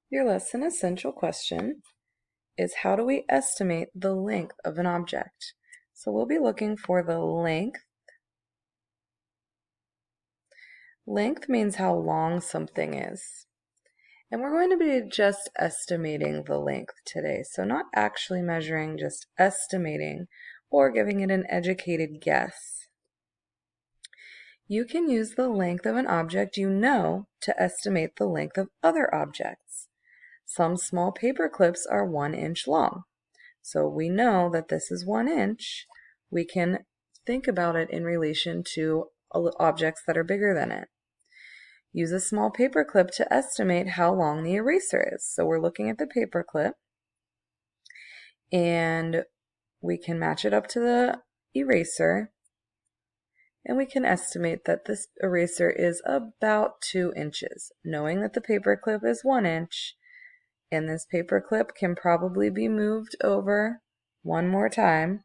Your lesson essential question is how do we estimate the length of an object? So we'll be looking for the length. Length means how long something is. And we're going to be just estimating the length today. So not actually measuring, just estimating or giving it an educated guess. You can use the length of an object you know to estimate the length of other objects. Some small paper clips are 1 inch long. So we know that this is 1 inch. We can think about it in relation to objects that are bigger than it. Use a small paper clip to estimate how long the eraser is. So we're looking at the paper clip and we can match it up to the eraser and we can estimate that this eraser is about 2 inches. Knowing that the paper clip is 1 inch and this paper clip can probably be moved over one more time,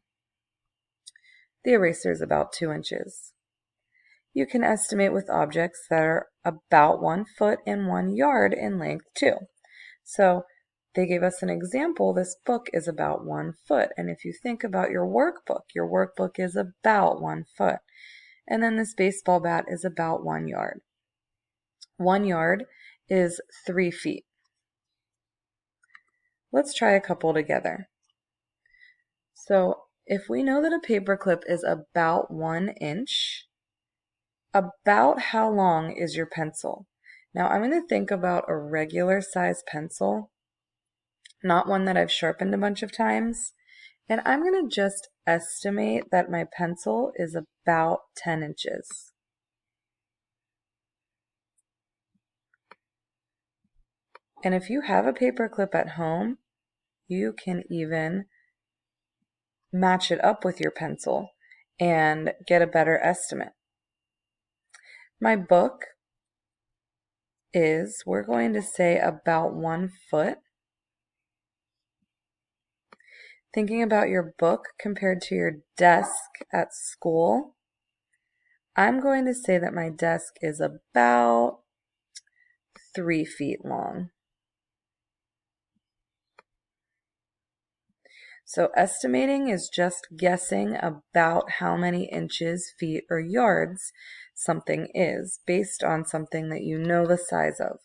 the eraser is about 2 inches. You can estimate with objects that are about 1 foot and 1 yard in length too. So they gave us an example. This book is about 1 foot. And if you think about your workbook is about 1 foot. And then this baseball bat is about 1 yard. 1 yard is 3 feet. Let's try a couple together. So if we know that a paper clip is about 1 inch, about how long is your pencil? Now I'm going to think about a regular size pencil, not one that I've sharpened a bunch of times, and I'm going to just estimate that my pencil is about 10 inches. And if you have a paper clip at home, you can even match it up with your pencil and get a better estimate. My book is, we're going to say, about 1 foot. Thinking about your book compared to your desk at school, I'm going to say that my desk is about 3 feet long. So estimating is just guessing about how many inches, feet, or yards something is based on something that you know the size of.